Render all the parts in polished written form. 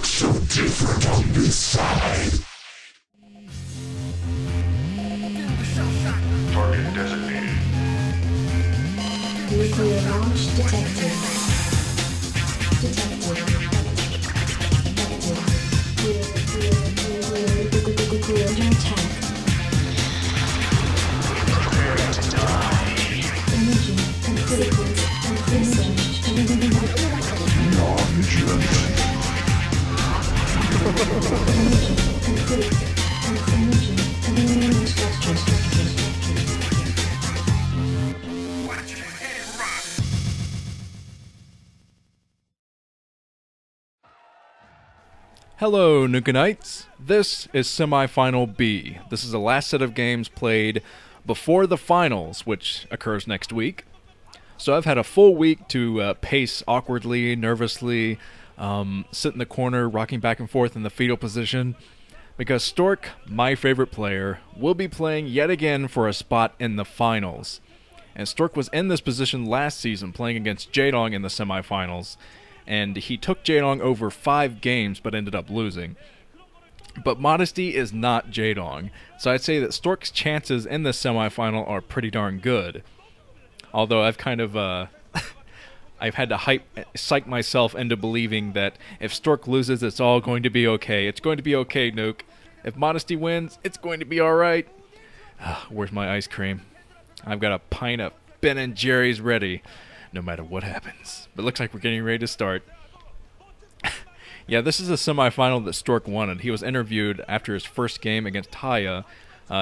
so different on this side. Target designated. Nuclear launch detected. Detected. Clear under attack. Prepare to die. Energy and frequency and research. Non-vigilant. Energy and frequency and energy and structure. Hello, Nukenites. This is Semifinal B. This is the last set of games played before the finals, which occurs next week. So I've had a full week to pace awkwardly, nervously, sit in the corner, rocking back and forth in the fetal position, because Stork, my favorite player, will be playing yet again for a spot in the finals. And Stork was in this position last season, playing against Jaedong in the semifinals, and he took Jaedong over 5 games but ended up losing. But Modesty is not Jaedong, so I'd say that Stork's chances in this semifinal are pretty darn good. Although I've kind of, I've had to psych myself into believing that if Stork loses, it's all going to be okay. It's going to be okay, Nuke. If Modesty wins, it's going to be alright. Where's my ice cream? I've got a pint of Ben & Jerry's ready, no matter what happens. But it looks like we're getting ready to start. Yeah, this is a semifinal that Stork wanted. He was interviewed after his first game against Haya.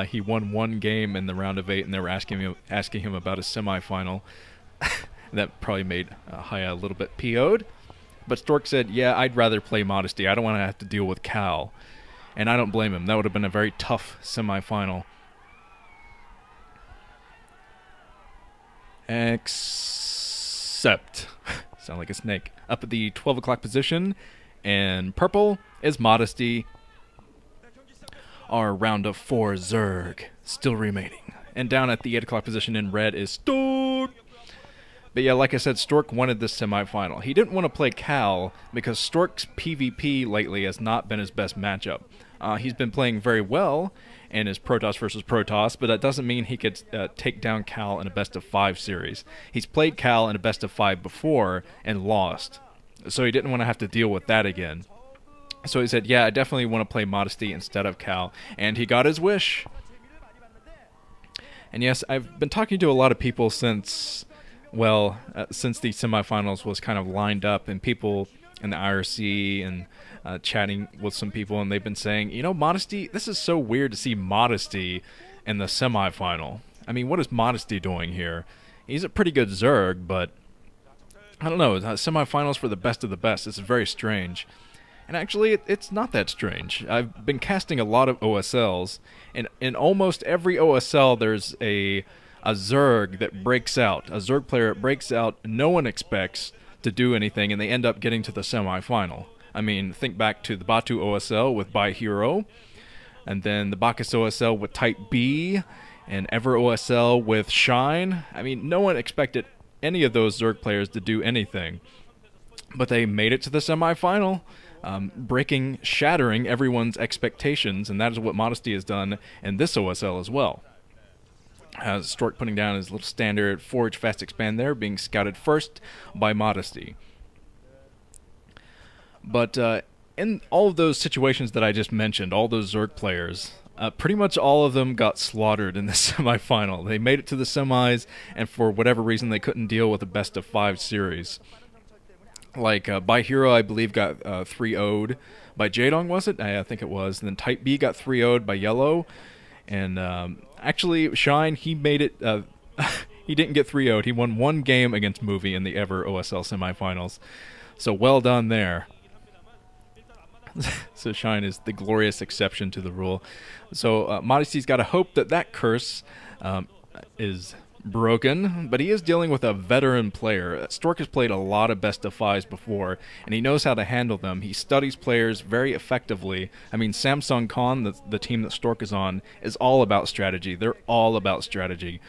He won 1 game in the round of 8, and they were asking him about his semifinal. That probably made Haya a little bit PO'd. But Stork said, yeah, I'd rather play Modesty. I don't want to have to deal with Cal. And I don't blame him. That would have been a very tough semifinal. Except, sound like a snake, up at the 12 o'clock position, and purple is Modesty. Our round of 4 Zerg still remaining. And down at the 8 o'clock position in red is Stork. But yeah, like I said, Stork wanted this semifinal. He didn't want to play Cal because Stork's PvP lately has not been his best matchup. He's been playing very well in his Protoss versus Protoss, but that doesn't mean he could take down Cal in a best-of-5 series. He's played Cal in a best-of-5 before and lost, so he didn't want to have to deal with that again. So he said, yeah, I definitely want to play Modesty instead of Cal, and he got his wish. And yes, I've been talking to a lot of people since, well, since the semifinals was kind of lined up, and people in the IRC and chatting with some people, and they've been saying, you know, Modesty, this is so weird to see Modesty in the semifinal. I mean, what is Modesty doing here? He's a pretty good Zerg, but I don't know, semifinals for the best of the best. It's very strange. And actually, it's not that strange. I've been casting a lot of OSLs, and in almost every OSL there's a Zerg that breaks out. A Zerg player that breaks out, no one expects to do anything, and they end up getting to the semifinal. I mean, think back to the Batu OSL with By Hero, and then the Bacchus OSL with Type B, and Ever OSL with Shine. I mean, no one expected any of those Zerg players to do anything, but they made it to the semifinal, shattering everyone's expectations, and that is what Modesty has done in this OSL as well. Stork putting down his little standard Forge Fast Expand there, being scouted first by Modesty. But in all of those situations that I just mentioned, all those Zerg players, pretty much all of them got slaughtered in the semifinal. They made it to the semis, and for whatever reason, they couldn't deal with a best-of-5 series. Like, By Hero, I believe, got 3-0'd by Jaedong, was it? I think it was. And then Type B got 3-0'd by Yellow. And actually, Shine, he made it... he didn't get 3-0'd. He won 1 game against Movie in the Ever OSL semifinals. So well done there. So Shine is the glorious exception to the rule. So Modesty's got to hope that that curse is broken, but he is dealing with a veteran player. Stork has played a lot of best-of-5s before, and he knows how to handle them. He studies players very effectively. I mean, Samsung Con, the team that Stork is on, is all about strategy. They're all about strategy.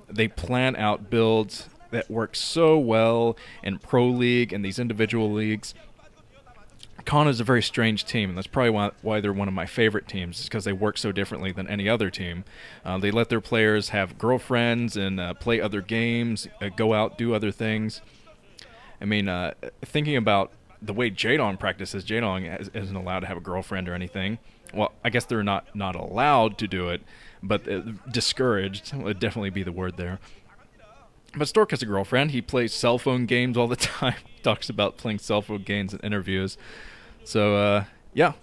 They plan out builds that work so well in Pro League and these individual leagues. Con is a very strange team, and that's probably why they're one of my favorite teams, is because they work so differently than any other team. They let their players have girlfriends and play other games, go out, do other things. I mean, thinking about the way Jaedong practices, Jaedong isn't allowed to have a girlfriend or anything. Well, I guess they're not allowed to do it, but discouraged would definitely be the word there. But Stork has a girlfriend. He plays cell phone games all the time. Talks about playing cell phone games in interviews. So, yeah,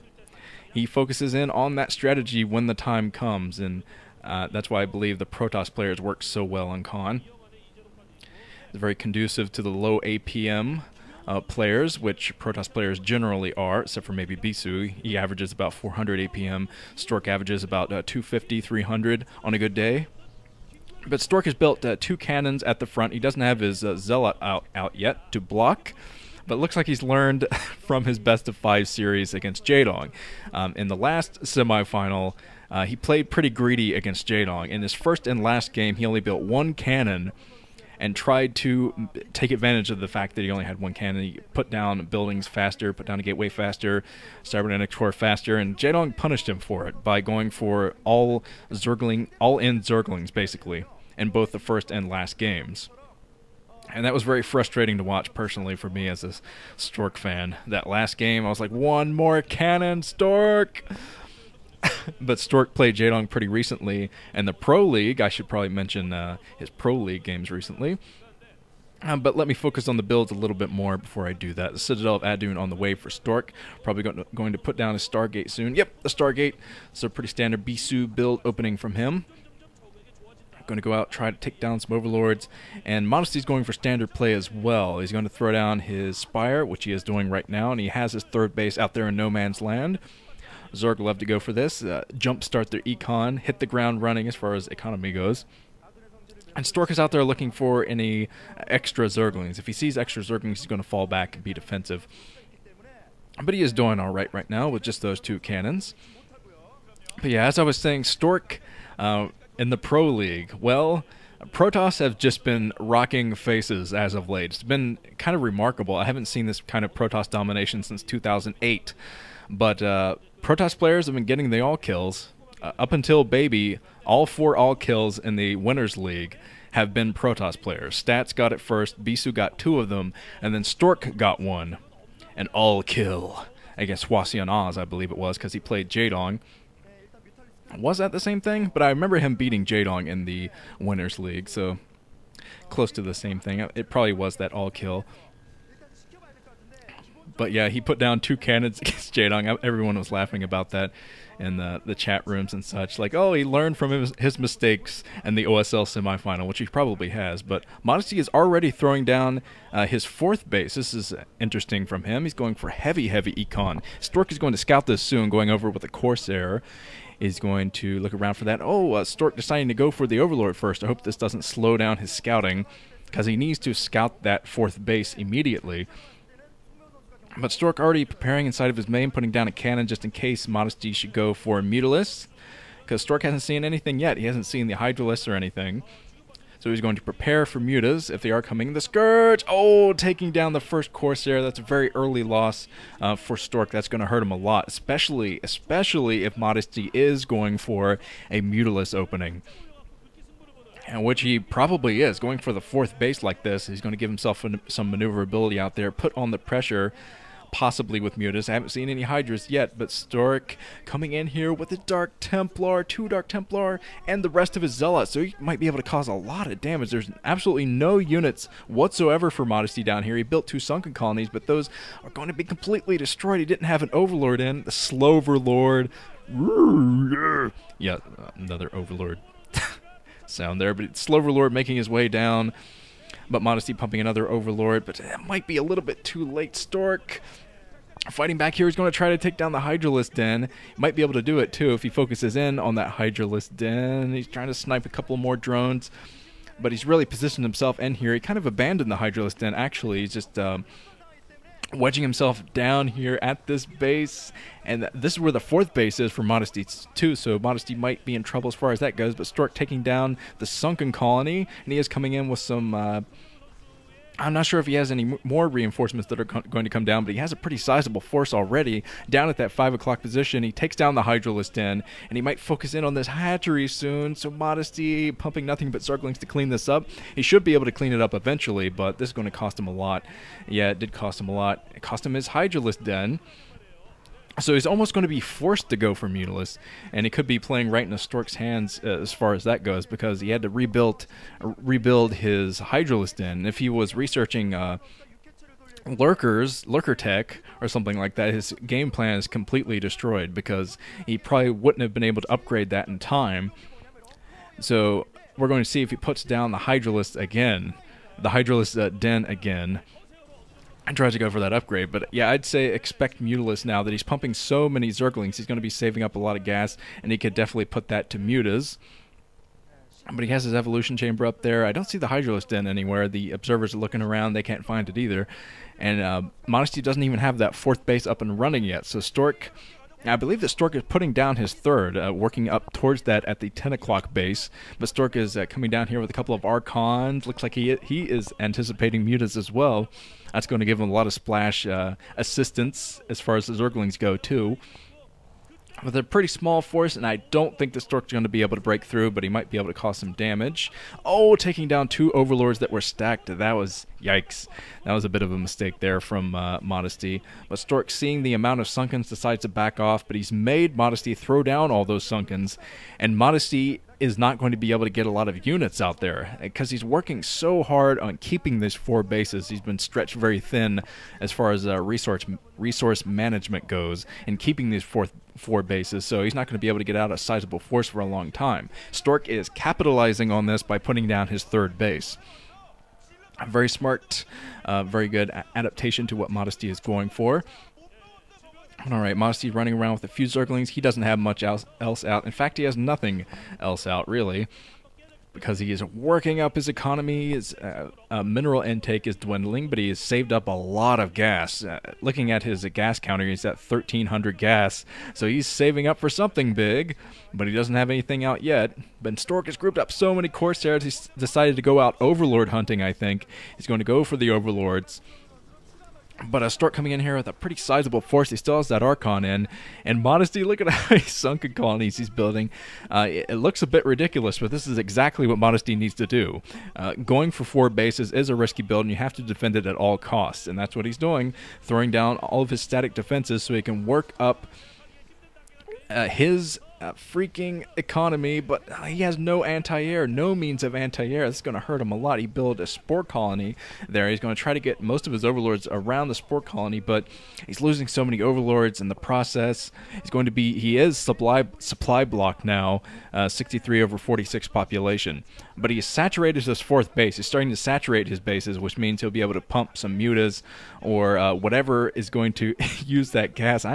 he focuses in on that strategy when the time comes, and that's why I believe the Protoss players work so well on Con. It's very conducive to the low APM players, which Protoss players generally are, except for maybe Bisu. He averages about 400 APM. Stork averages about 250, 300 on a good day. But Stork has built 2 cannons at the front. He doesn't have his Zealot out yet to block, but it looks like he's learned from his best of 5 series against Jaedong. In the last semifinal, he played pretty greedy against Jaedong. In his first and last game, he only built 1 cannon and tried to take advantage of the fact that he only had 1 cannon. He put down buildings faster, put down a gateway faster, cybernetic core faster, and Jaedong punished him for it by going for all-in Zerglings, basically, in both the first and last games. And that was very frustrating to watch personally for me as a Stork fan. That last game, I was like, 1 more cannon, Stork! But Stork played Jaedong pretty recently, and the Pro League, I should probably mention his Pro League games recently. But let me focus on the builds a little bit more before I do that. The Citadel of Adun on the way for Stork. Probably going to put down a Stargate soon. Yep, the Stargate. So pretty standard Bisu build opening from him. Going to go out, try to take down some Overlords. And Modesty's going for standard play as well. He's going to throw down his Spire, which he is doing right now, and he has his 3rd base out there in no man's land. Zerg love to go for this, jumpstart their econ, hit the ground running as far as economy goes. And Stork is out there looking for any extra Zerglings. If he sees extra Zerglings, he's going to fall back and be defensive. But he is doing alright right now with just those 2 cannons. But yeah, as I was saying, Stork in the Pro League, well, Protoss have just been rocking faces as of late. It's been kind of remarkable. I haven't seen this kind of Protoss domination since 2008. But Protoss players have been getting the all kills. Up until Baby, all 4 all kills in the Winners League have been Protoss players. Stats got it first, Bisu got 2 of them, and then Stork got 1. An all kill against Hwaseon Oz, I believe it was, because he played Jaedong. Was that the same thing? But I remember him beating Jaedong in the Winners League, so close to the same thing. It probably was that all kill. But yeah, he put down 2 cannons against Jaedong. Everyone was laughing about that in the chat rooms and such. Like, oh, he learned from his mistakes in the OSL semifinal, which he probably has. But Modesty is already throwing down his 4th base. This is interesting from him. He's going for heavy econ. Stork is going to scout this soon, going over with a Corsair. Is going to look around for that. Oh, Stork deciding to go for the Overlord first. I hope this doesn't slow down his scouting, because he needs to scout that 4th base immediately. But Stork already preparing inside of his main, putting down a cannon just in case Modesty should go for Mutalisk, because Stork hasn't seen anything yet. He hasn't seen the Hydralisk or anything. So he's going to prepare for Mutas if they are coming. The Scourge! Oh, taking down the first Corsair. That's a very early loss for Stork. That's going to hurt him a lot, especially if Modesty is going for a Mutalisk opening. And which he probably is. Going for the 4th base like this, he's going to give himself some maneuverability out there, put on the pressure, possibly with Mutas. I haven't seen any Hydras yet, but Stork coming in here with the Dark Templar, 2 Dark Templar, and the rest of his Zealots, so he might be able to cause a lot of damage. There's absolutely no units whatsoever for Modesty down here. He built 2 Sunken Colonies, but those are going to be completely destroyed. He didn't have an Overlord in. The Sloverlord. Yeah, another Overlord sound there, but Sloverlord making his way down, but Modesty pumping another Overlord, but it might be a little bit too late. Stork fighting back here. He's going to try to take down the Hydralisk Den. He might be able to do it too if he focuses in on that Hydralisk Den. He's trying to snipe a couple more drones, but he's really positioned himself in here. He kind of abandoned the Hydralisk Den, actually. He's just wedging himself down here at this base, and this is where the 4th base is for Modesty too, so Modesty might be in trouble as far as that goes. But Stork taking down the Sunken Colony, and he is coming in with some I'm not sure if he has any more reinforcements that are going to come down, but he has a pretty sizable force already down at that 5 o'clock position. He takes down the Hydralisk Den, and he might focus in on this hatchery soon. So Modesty pumping nothing but Zerglings to clean this up. He should be able to clean it up eventually, but this is going to cost him a lot. Yeah, it did cost him a lot. It cost him his Hydralisk Den. So he's almost going to be forced to go for Mutalisk, and he could be playing right in the Stork's hands as far as that goes, because he had to rebuild his Hydralisk Den. If he was researching lurker tech, or something like that, his game plan is completely destroyed, because he probably wouldn't have been able to upgrade that in time. So we're going to see if he puts down the Hydralisk again, the Hydralisk Den again, and tries to go for that upgrade. But yeah, I'd say expect Mutalisk now that he's pumping so many Zerglings. He's going to be saving up a lot of gas, and he could definitely put that to Mutas. But he has his evolution chamber up there. I don't see the Hydralisk Den anywhere. The observers are looking around. They can't find it either. And Modesty doesn't even have that 4th base up and running yet. So Stork, I believe that Stork is putting down his 3rd, working up towards that at the 10 o'clock base. But Stork is coming down here with a couple of Archons. Looks like he is anticipating Mutas as well. That's going to give him a lot of splash assistance as far as the Zerglings go, too. With a pretty small force, and I don't think the Stork's going to be able to break through, but he might be able to cause some damage. Oh, taking down 2 Overlords that were stacked. That was, yikes. That was a bit of a mistake there from Modesty. But Stork, seeing the amount of Sunkens, decides to back off, but he's made Modesty throw down all those Sunkens, and Modesty is not going to be able to get a lot of units out there because he's working so hard on keeping these 4 bases. He's been stretched very thin as far as resource management goes and keeping these 4 bases, so he's not going to be able to get out a sizable force for a long time. Stork is capitalizing on this by putting down his 3rd base. Very smart, very good adaptation to what Modesty is going for. Alright, Modesty running around with a few Zerglings. He doesn't have much else out. In fact, he has nothing else out, really, because he is working up his economy. His mineral intake is dwindling, but he has saved up a lot of gas. Looking at his gas counter, he's at 1,300 gas, so he's saving up for something big, but he doesn't have anything out yet. But Stork has grouped up so many Corsairs, he's decided to go out Overlord hunting, I think. He's going to go for the Overlords. But Stork coming in here with a pretty sizable force. He still has that Archon in. And Modesty, look at how many sunken colonies he's building. It looks a bit ridiculous, but this is exactly what Modesty needs to do. Going for 4 bases is a risky build, and you have to defend it at all costs. And that's what he's doing, throwing down all of his static defenses so he can work up his freaking economy, but he has no anti-air, no means of anti-air. That's going to hurt him a lot. He built a spore colony there. He's going to try to get most of his overlords around the spore colony, but he's losing so many overlords in the process. He is supply blocked now, 63 over 46 population, but he has saturated his 4th base. He's starting to saturate his bases, which means he'll be able to pump some mutas or whatever is going to use that gas.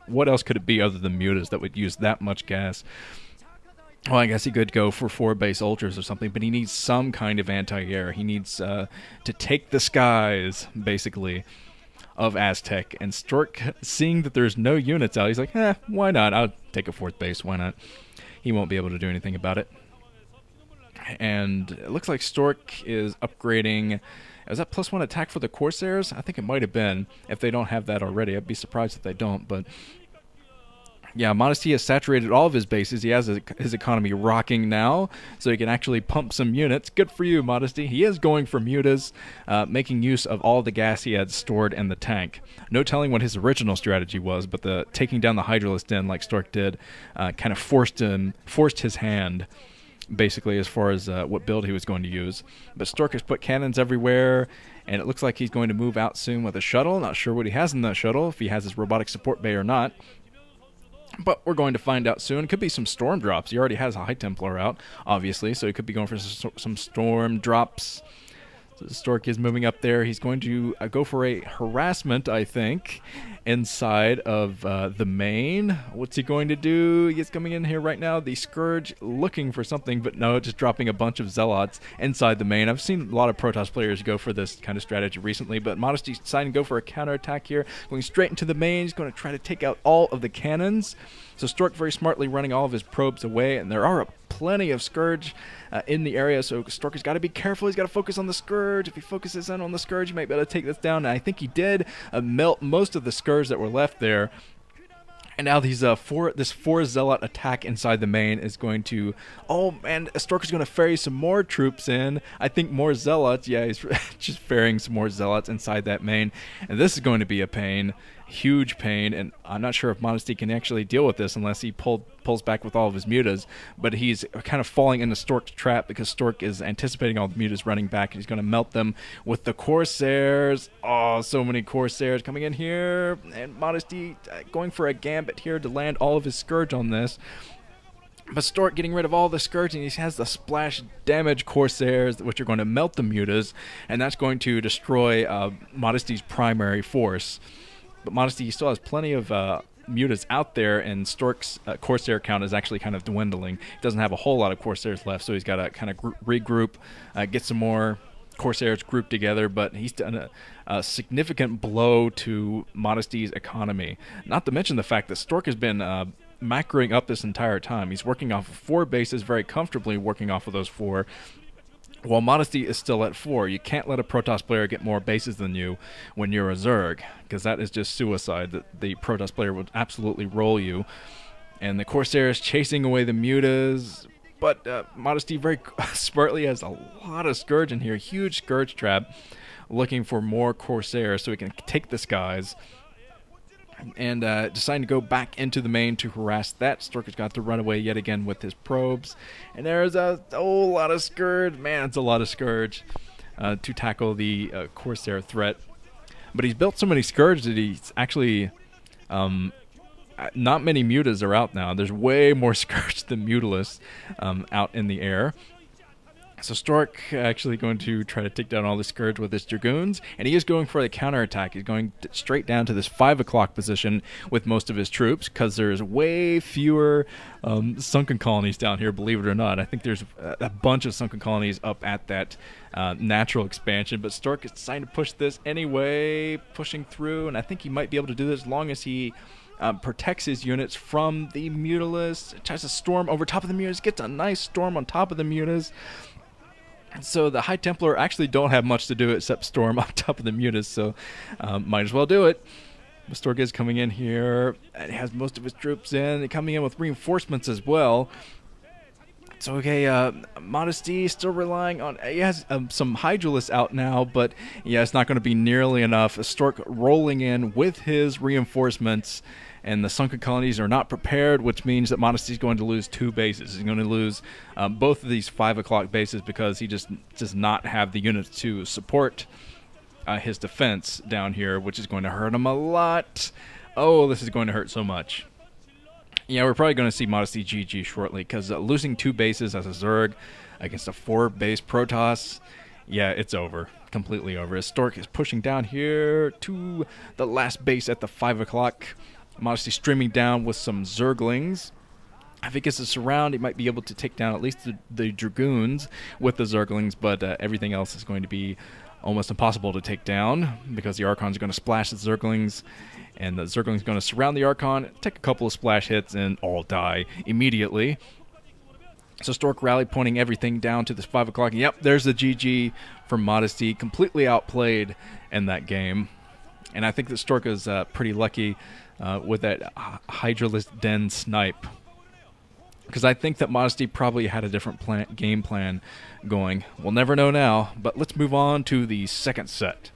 What else could it be other than mutas that would use that much gas? Well, I guess he could go for 4 base ultras or something, but he needs some kind of anti-air. He needs to take the skies, basically, of Aztec. And Stork, seeing that there's no units out, he's like, why not? I'll take a 4th base, why not? He won't be able to do anything about it. And it looks like Stork is upgrading. Is that +1 attack for the Corsairs? I think it might have been, if they don't have that already. I'd be surprised if they don't, but yeah, Modesty has saturated all of his bases. He has his economy rocking now, so he can actually pump some units. Good for you, Modesty. He is going for mutas, making use of all the gas he had stored in the tank. No telling what his original strategy was, but the taking down the Hydralisk Den like Stork did kind of forced his hand, basically, as far as what build he was going to use. But Stork has put cannons everywhere, and it looks like he's going to move out soon with a shuttle. Not sure what he has in that shuttle, if he has his robotic support bay or not. But we're going to find out soon. It could be some storm drops. He already has a High Templar out, obviously, so he could be going for some storm drops. So Stork is moving up there. He's going to go for a harassment, I think. inside of the main. What's he going to do? He's coming in here right now. The Scourge looking for something, but no, just dropping a bunch of Zealots inside the main. I've seen a lot of Protoss players go for this kind of strategy recently, but Modesty's deciding to go for a counterattack here, going straight into the main. He's going to try to take out all of the cannons. So Stork very smartly running all of his probes away, and there are plenty of Scourge in the area, so Stork has got to be careful. He's got to focus on the Scourge. If he focuses in on the Scourge, he might be able to take this down, and I think he did melt most of the Scourge that were left there. And now these this 4 Zealot attack inside the main is going to... Oh, man, Stork is going to ferry some more troops in. I think more Zealots. Yeah, he's just ferrying some more Zealots inside that main. And this is going to be a pain. Huge pain. And I'm not sure if Modesty can actually deal with this unless he pulls back with all of his mutas. But he's kind of falling into Stork's trap because Stork is anticipating all the mutas running back. And he's going to melt them with the Corsairs. Oh, so many Corsairs coming in here. And Modesty going for a gambit here to land all of his Scourge on this. But Stork getting rid of all the Scourge, and he has the splash damage Corsairs, which are going to melt the mutas. And that's going to destroy Modesty's primary force. But Modesty still has plenty of mutas out there, and Stork's Corsair count is actually kind of dwindling. He doesn't have a whole lot of Corsairs left, so he's got to kind of regroup, get some more Corsairs grouped together, but he's done a significant blow to Modesty's economy. Not to mention the fact that Stork has been macroing up this entire time. He's working off of 4 bases, very comfortably working off of those 4. While Modesty is still at 4, you can't let a Protoss player get more bases than you when you're a Zerg, because that is just suicide. The Protoss player would absolutely roll you. And the Corsair is chasing away the mutas, but Modesty very smartly has a lot of Scourge in here, huge Scourge trap, looking for more Corsairs so he can take the skies. And deciding to go back into the main to harass that. Stork has got to run away yet again with his probes. And there's a whole lot of Scourge. Man, it's a lot of Scourge to tackle the Corsair threat. But he's built so many Scourge that he's actually... not many mutas are out now. There's way more Scourge than Mutalists out in the air. So Stork actually going to try to take down all the Scourge with his Dragoons, and he is going for the counterattack. He's going straight down to this 5 o'clock position with most of his troops, because there's way fewer sunken colonies down here, believe it or not. I think there's a bunch of sunken colonies up at that natural expansion, but Stork is deciding to push this anyway, pushing through, and I think he might be able to do this as long as he protects his units from the Mutalists. Tries to storm over top of the mutas, gets a nice storm on top of the mutas. So the High Templar actually don't have much to do except storm on top of the mutas, so might as well do it. Stork is coming in here, and he has most of his troops in. They're coming in with reinforcements as well. So, okay, Modesty still relying on... He has some Hydralists out now, but yeah, it's not going to be nearly enough. Stork rolling in with his reinforcements, and the sunken colonies are not prepared, which means that Modesty is going to lose 2 bases. He's going to lose both of these 5 o'clock bases because he just does not have the units to support his defense down here, which is going to hurt him a lot. Oh, this is going to hurt so much. Yeah, we're probably going to see Modesty GG shortly, because losing 2 bases as a Zerg against a 4-base Protoss, yeah, it's over. Completely over. As Stork is pushing down here to the last base at the 5 o'clock. Modesty streaming down with some Zerglings. If he gets a surround, he might be able to take down at least the Dragoons with the Zerglings, but everything else is going to be almost impossible to take down because the Archons are going to splash the Zerglings, and the Zerglings are going to surround the Archon, take a couple of splash hits, and all die immediately. So Stork rally pointing everything down to this 5 o'clock. Yep, there's the GG from Modesty. Completely outplayed in that game. And I think that Stork is pretty lucky with that Hydralist Den snipe, because I think that Modesty probably had a different game plan going. We'll never know now, but let's move on to the second set.